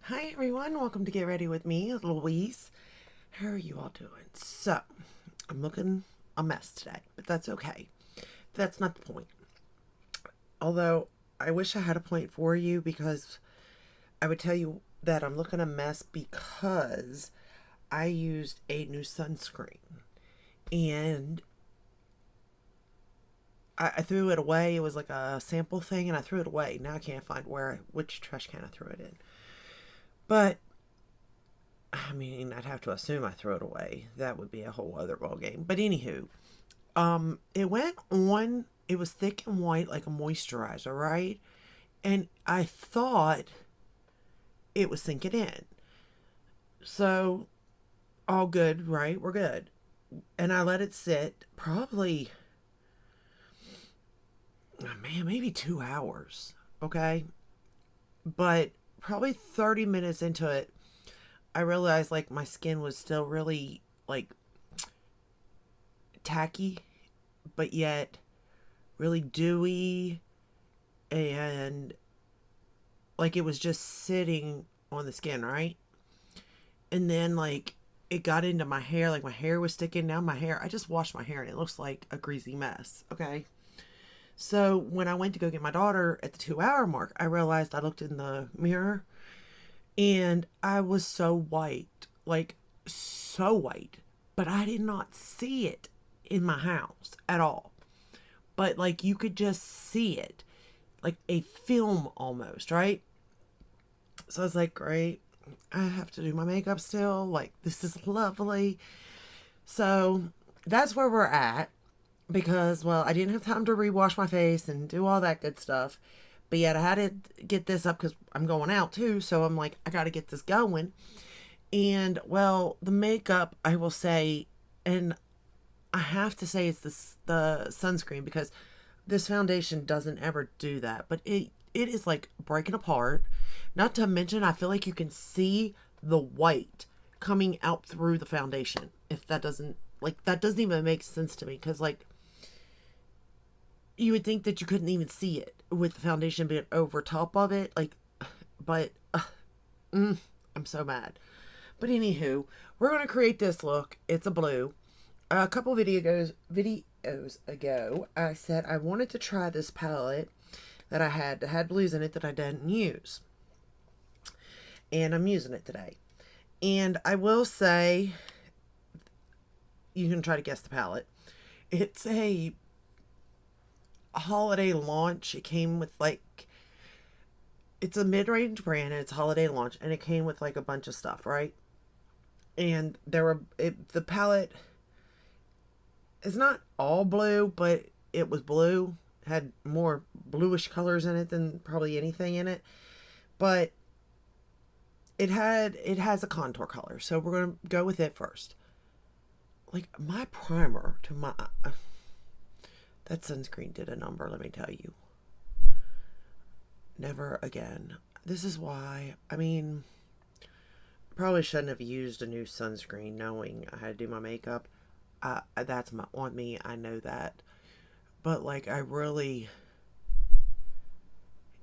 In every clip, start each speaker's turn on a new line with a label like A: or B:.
A: Hi everyone, welcome to Get Ready with me, Louise. How are you all doing? So, I'm looking a mess today, but that's okay. That's not the point. Although, I wish I had a point for you because I would tell you that I'm looking a mess because I used a new sunscreen and I threw it away. It was like a sample thing and I threw it away. Now I can't find which trash can I threw it in. But I mean, I'd have to assume I threw it away. That would be a whole other ball game. But anywho, it went on. It was thick and white like a moisturizer, right? And I thought it was sinking in. So all good, right? We're good. And I let it sit probably, oh man, maybe 2 hours. Okay, but probably 30 minutes into it, I realized like my skin was still really like tacky, but yet really dewy and like it was just sitting on the skin, right? And then like it got into my hair, like my hair was sticking down my hair. I just washed my hair and it looks like a greasy mess. Okay. So when I went to go get my daughter at the 2 hour mark, I realized I looked in the mirror and I was so white, like so white, but I did not see it in my house at all. But like you could just see it, like a film almost, right? So I was like, great. I have to do my makeup still. Like, this is lovely. So that's where we're at because, well, I didn't have time to rewash my face and do all that good stuff. But yet I had to get this up because I'm going out too. So I'm like, I got to get this going. And, well, the makeup, I will say, and I have to say it's the sunscreen because this foundation doesn't ever do that. But it is like breaking apart. Not to mention, I feel like you can see the white coming out through the foundation. If that doesn't that doesn't even make sense to me because like you would think that you couldn't even see it with the foundation being over top of it. Like, but I'm so mad. But anywho, we're gonna create this look. It's a blue. A couple videos ago, I said I wanted to try this palette that had blues in it that I didn't use, and I'm using it today. And I will say, you can try to guess the palette. It's a holiday launch. It came with like, it's a mid-range brand and it's holiday launch, and it came with like a bunch of stuff, right? And the palette is not all blue, but it was blue. It had more bluish colors in it than probably anything in it, but it has a contour color, so we're gonna go with it first. Like my primer to my that sunscreen did a number, let me tell you. Never again. This is why, I mean, probably shouldn't have used a new sunscreen knowing I had to do my makeup. That's on me, I know that. But like, I really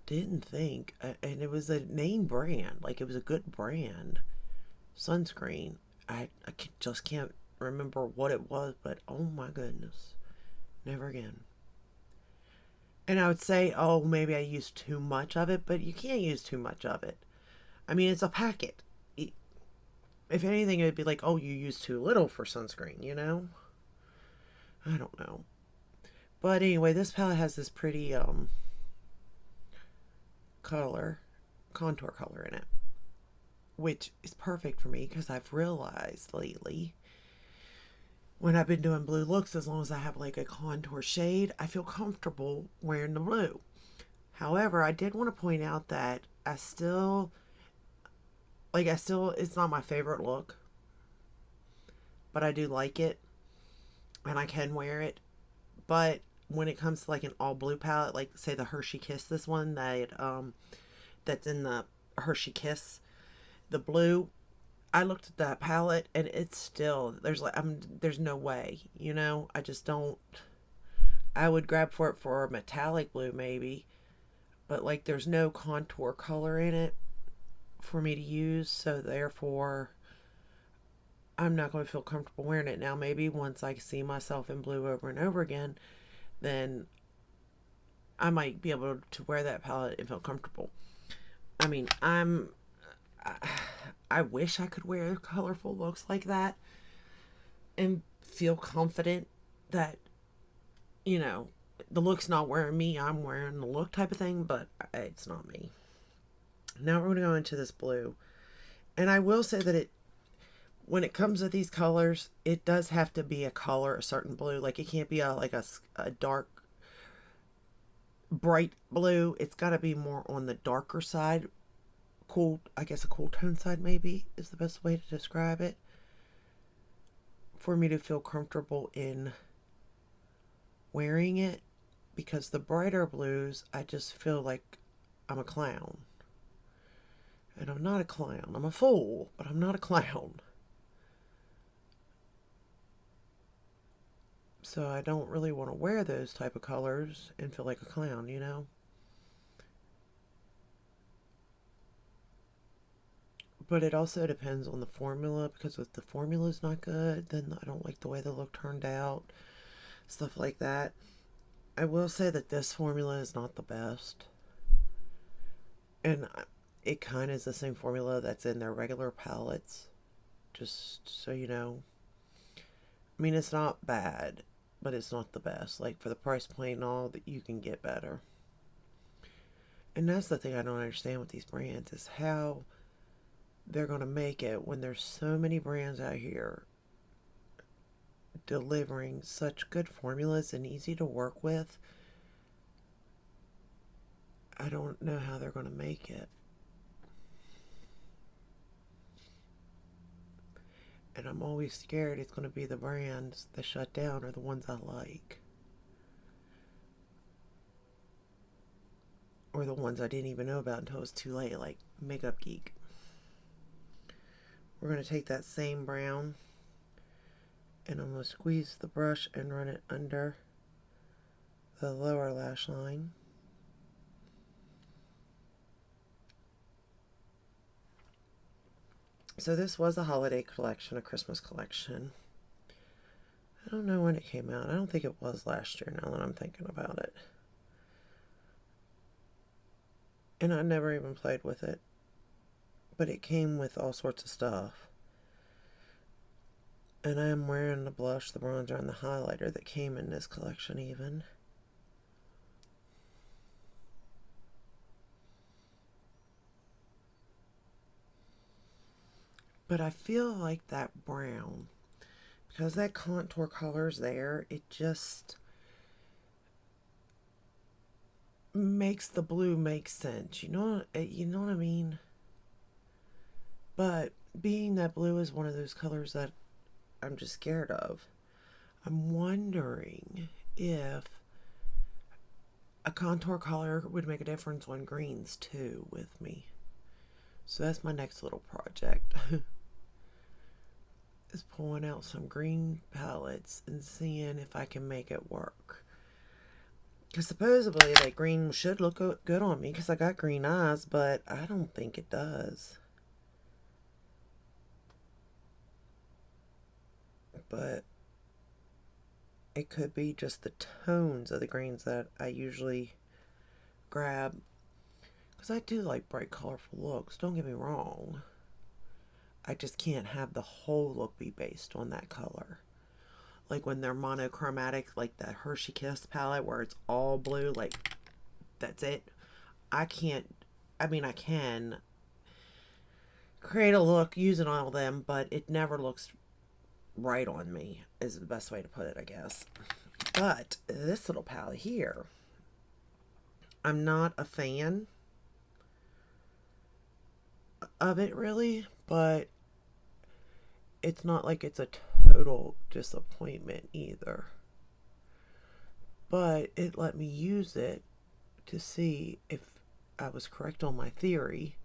A: didn't think, and it was a name brand, like, it was a good brand sunscreen. I just can't remember what it was, but oh my goodness, never again. And I would say, oh, maybe I used too much of it, but you can't use too much of it. I mean, it's a packet. If anything, it would be like, oh, you use too little for sunscreen, you know? I don't know. But anyway, this palette has this pretty color, contour color in it, which is perfect for me because I've realized lately when I've been doing blue looks, as long as I have like a contour shade, I feel comfortable wearing the blue. However, I did want to point out that I still, it's not my favorite look, but I do like it and I can wear it. But when it comes to like an all blue palette, like say the Hershey Kiss, this one that's in the Hershey Kiss, the blue, I looked at that palette and it's still there's no way, you know. I just don't. I would grab for it for a metallic blue maybe, but like there's no contour color in it, for me to use, so therefore I'm not going to feel comfortable wearing it. Now, maybe once I see myself in blue over and over again, then I might be able to wear that palette and feel comfortable. I mean, I, I wish I could wear colorful looks like that and feel confident that, you know, the look's not wearing me, I'm wearing the look type of thing, but it's not me. Now we're going to go into this blue. And I will say that when it comes to these colors, it does have to be a color, a certain blue. Like it can't be a dark, bright blue. It's got to be more on the darker side. Cool, I guess a cool tone side maybe is the best way to describe it. For me to feel comfortable in wearing it. Because the brighter blues, I just feel like I'm a clown. And I'm not a clown. I'm a fool, but I'm not a clown. So I don't really want to wear those type of colors and feel like a clown, you know? But it also depends on the formula, because if the formula's not good, then I don't like the way the look turned out. Stuff like that. I will say that this formula is not the best. And it kind of is the same formula that's in their regular palettes. Just so you know. I mean, it's not bad, but it's not the best. Like, for the price point and all, that you can get better. And that's the thing I don't understand with these brands, is how they're going to make it when there's so many brands out here delivering such good formulas and easy to work with. I don't know how they're going to make it. And I'm always scared it's going to be the brands that shut down are the ones I like. Or the ones I didn't even know about until it was too late, like Makeup Geek. We're going to take that same brown and I'm going to squeeze the brush and run it under the lower lash line. So this was a holiday collection, a Christmas collection. I don't know when it came out. I don't think it was last year, now that I'm thinking about it. And I never even played with it. But it came with all sorts of stuff. And I am wearing the blush, the bronzer, and the highlighter that came in this collection even. But I feel like that brown, because that contour color's there, it just makes the blue make sense. You know what I mean? But being that blue is one of those colors that I'm just scared of, I'm wondering if a contour color would make a difference on greens too with me. So that's my next little project. Is pulling out some green palettes and seeing if I can make it work. Because supposedly that green should look good on me because I got green eyes, but I don't think it does. But it could be just the tones of the greens that I usually grab. Because I do like bright, colorful looks, don't get me wrong. I just can't have the whole look be based on that color. Like when they're monochromatic, like that Hershey Kiss palette where it's all blue, like that's it. I can't, I mean, I can create a look using all of them, but it never looks right on me, is the best way to put it, I guess. But this little palette here, I'm not a fan of it really, but it's not like it's a total disappointment either. But it let me use it to see if I was correct on my theory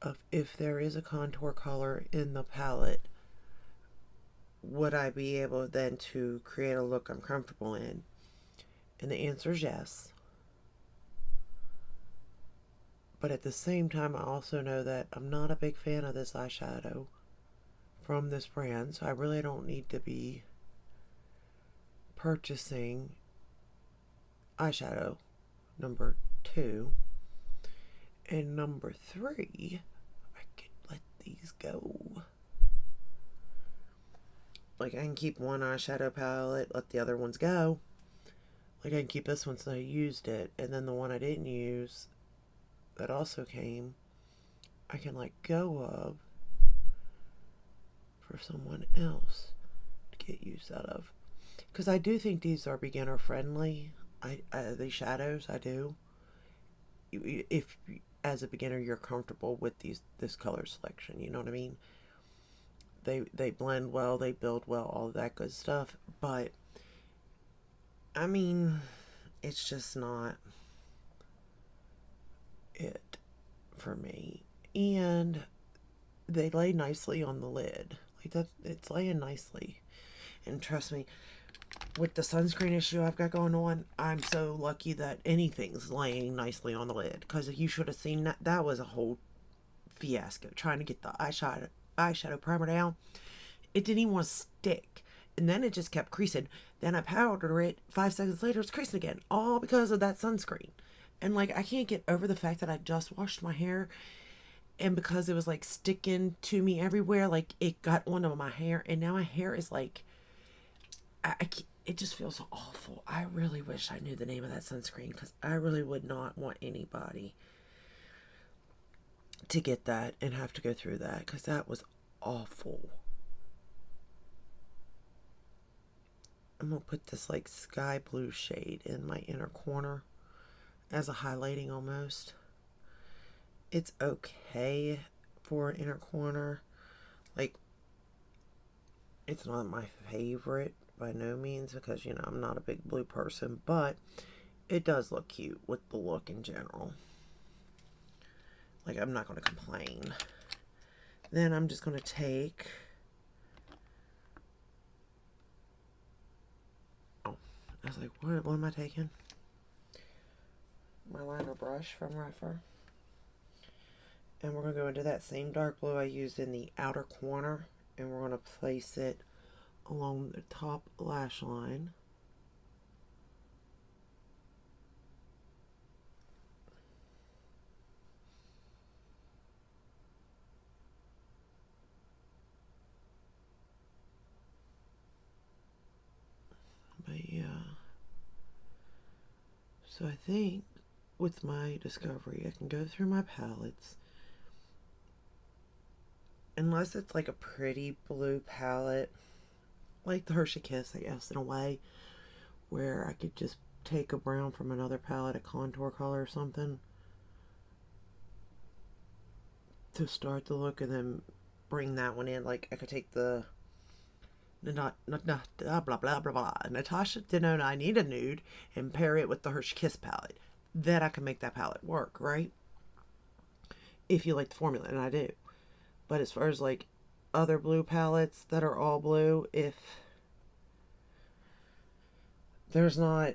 A: of if there is a contour color in the palette, would I be able then to create a look I'm comfortable in? And the answer is yes. But at the same time, I also know that I'm not a big fan of this eyeshadow from this brand, so I really don't need to be purchasing eyeshadow number 2. And number 3, I could let these go. Like, I can keep one eyeshadow palette, let the other ones go. Like, I can keep this one since I used it, and then the one I didn't use that also came, I can let go of for someone else to get use out of. Because I do think these are beginner friendly. These shadows, I do. If as a beginner you're comfortable with this color selection, you know what I mean? They blend well, they build well, all that good stuff. But I mean, it's just not it for me. And they lay nicely on the lid. Like that, it's laying nicely. And trust me, with the sunscreen issue I've got going on, I'm so lucky that anything's laying nicely on the lid. Because you should have seen that. That was a whole fiasco trying to get the eyeshadow primer down. It didn't even want to stick. And then it just kept creasing. Then I powdered it. 5 seconds later, it's creasing again. All because of that sunscreen. And like, I can't get over the fact that I just washed my hair. And because it was like sticking to me everywhere, like it got onto my hair. And now my hair is like, it just feels so awful. I really wish I knew the name of that sunscreen, because I really would not want anybody to get that and have to go through that, because that was awful. I'm going to put this like sky blue shade in my inner corner as a highlighting almost. It's okay for an inner corner. Like, it's not my favorite by no means, because, you know, I'm not a big blue person, but it does look cute with the look in general. Like, I'm not going to complain. Then I'm just going to take... Oh, I was like, what am I taking? My liner brush from Reffer. And we're going to go into that same dark blue I used in the outer corner, and we're going to place it along the top lash line. But yeah. So I think with my discovery, I can go through my palettes. Unless it's like a pretty blue palette, like the Hershey Kiss, I guess, in a way, where I could just take a brown from another palette, a contour color or something, to start the look, and then bring that one in. Like, I could take the blah blah blah blah Natasha Denona I Need a Nude and pair it with the Hershey Kiss palette. Then I can make that palette work, right? If you like the formula, and I do. But as far as like other blue palettes that are all blue, if there's not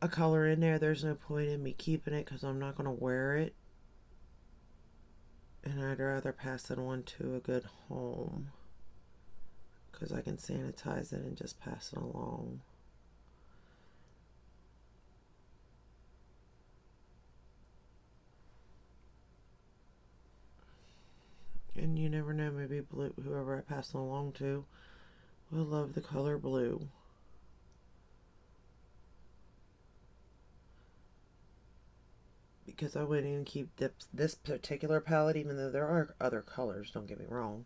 A: a color in there, there's no point in me keeping it, because I'm not going to wear it. And I'd rather pass it on to a good home, because I can sanitize it and just pass it along. And you never know, maybe blue, whoever I pass it along to will love the color blue. Because I wouldn't even keep this particular palette, even though there are other colors, don't get me wrong.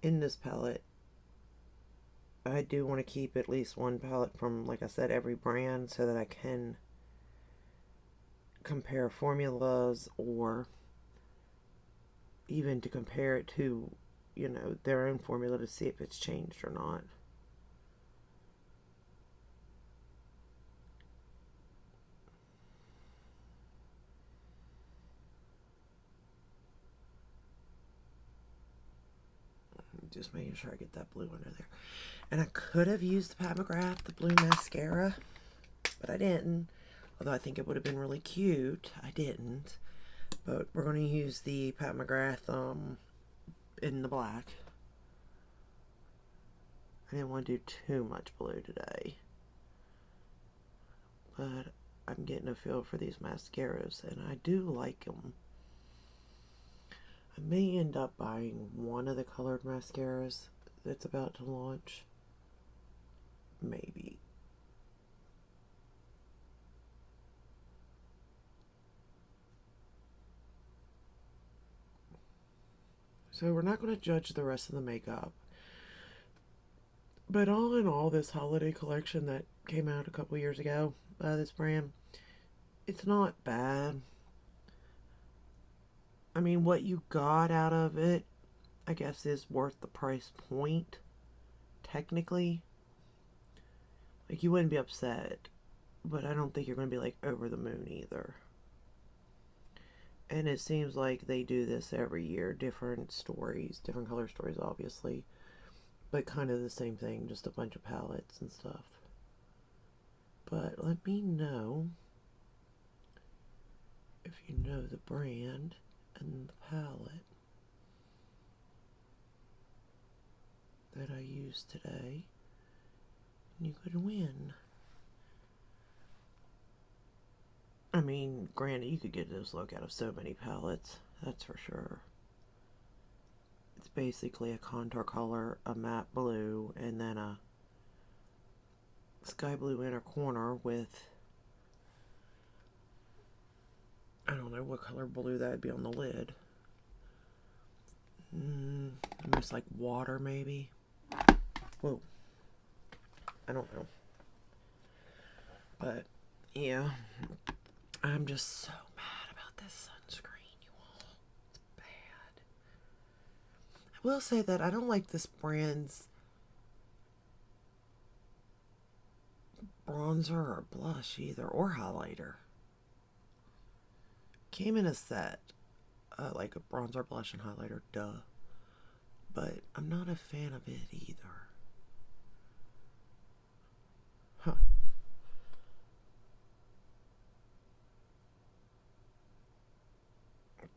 A: In this palette, I do want to keep at least one palette from, like I said, every brand, so that I can compare formulas, or even to compare it to, you know, their own formula to see if it's changed or not. Just making sure I get that blue under there. And I could have used the Pat McGrath, the blue mascara, but I didn't. Although I think it would have been really cute. I didn't. But we're going to use the Pat McGrath in the black. I didn't want to do too much blue today. But I'm getting a feel for these mascaras, and I do like them. I may end up buying one of the colored mascaras that's about to launch. Maybe. So we're not going to judge the rest of the makeup. But all in all, this holiday collection that came out a couple years ago by this brand, it's not bad. I mean, what you got out of it, I guess, is worth the price point, technically. Like, you wouldn't be upset, but I don't think you're going to be, like, over the moon either. And it seems like they do this every year. Different stories, different color stories, obviously. But kind of the same thing, just a bunch of palettes and stuff. But let me know if you know the brand and the palette that I used today. And you could win. I mean, granted, you could get this look out of so many palettes, that's for sure. It's basically a contour color, a matte blue, and then a sky blue inner corner with, I don't know what color blue that would be on the lid. Almost like water, maybe. Whoa. I don't know. But, yeah. I'm just so mad about this sunscreen, you all. It's bad. I will say that I don't like this brand's bronzer or blush either, or highlighter. Came in a set, like a bronzer, blush, and highlighter, duh. But I'm not a fan of it either. Huh.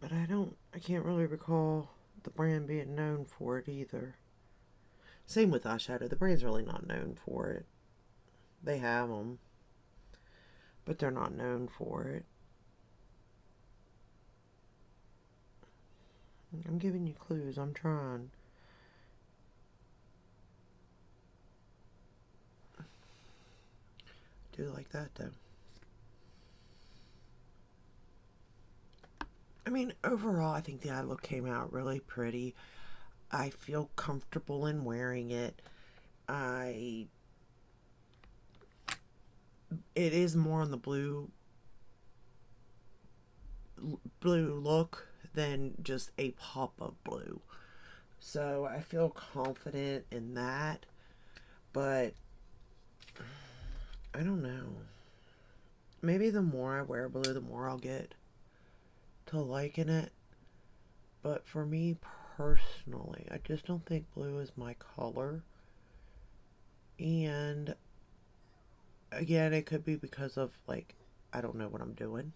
A: But I can't really recall the brand being known for it either. Same with eyeshadow. The brand's really not known for it. They have them, but they're not known for it. I'm giving you clues. I'm trying. I do like that, though. I mean, overall, I think the eye look came out really pretty. I feel comfortable in wearing it. It is more on the blue look than just a pop of blue. So I feel confident in that. But I don't know. Maybe the more I wear blue, the more I'll get to liking it. But for me personally, I just don't think blue is my color. And again, it could be because of, like, I don't know what I'm doing,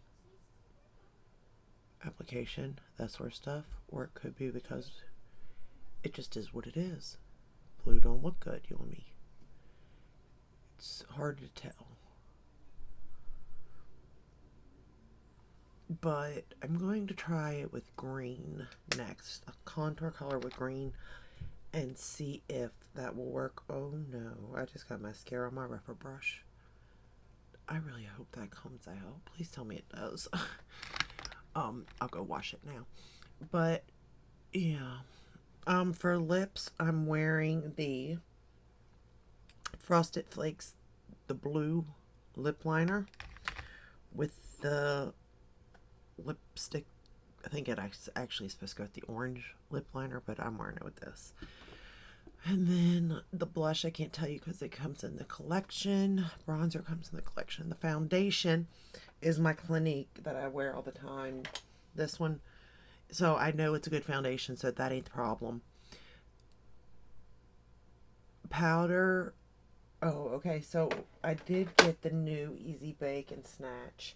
A: application, that sort of stuff. Or it could be because it just is what it is. Blue don't look good, you and me. It's hard to tell. But I'm going to try it with green next. A contour color with green, and see if that will work. Oh no, I just got mascara on my rubber brush. I really hope that comes out. Please tell me it does. I'll go wash it now. But yeah. For lips, I'm wearing the Frosted Flakes, the blue lip liner with the lipstick. I think it actually is supposed to go with the orange lip liner, but I'm wearing it with this. And then the blush, I can't tell you because it comes in the collection. Bronzer comes in the collection. The foundation is my Clinique that I wear all the time. This one. So I know it's a good foundation, so that ain't the problem. Powder, Oh, okay. So I did get the new Easy Bake and Snatch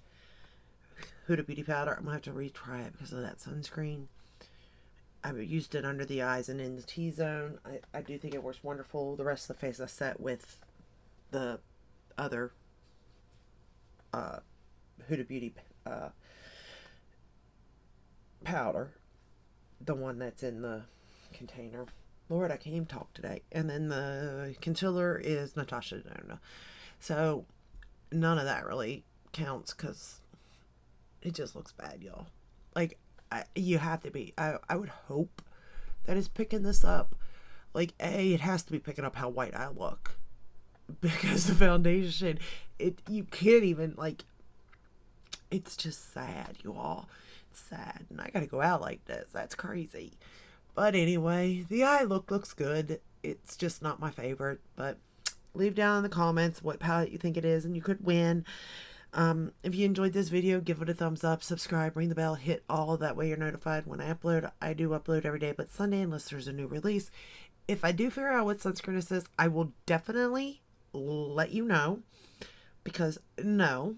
A: Huda Beauty powder. I'm gonna have to retry it because of that sunscreen. I've used it under the eyes and in the T-zone. I do think it works wonderful. The rest of the face I set with the other Huda Beauty powder, the one that's in the container. Lord, I can't even talk today. And then the concealer is Natasha. I don't know. So none of that really counts because it just looks bad, y'all. Like, you have to be. I would hope that it's picking this up. Like, it has to be picking up how white I look because the foundation, you can't even, like, it's just sad, you all. It's sad, and I gotta go out like this. That's crazy. But anyway, the eye look looks good. It's just not my favorite, but leave down in the comments what palette you think it is, and you could win. If you enjoyed this video, give it a thumbs up, subscribe, ring the bell, hit all. That way you're notified when I upload. I do upload every day but Sunday unless there's a new release. If I do figure out what sunscreen this is, I will definitely let you know, because no,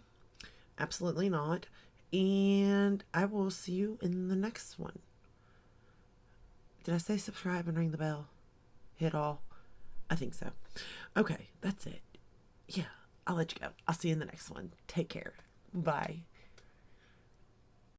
A: absolutely not. And I will see you in the next one. Did I say subscribe and ring the bell? Hit all? I think so. Okay, that's it. Yeah, I'll let you go. I'll see you in the next one. Take care. Bye.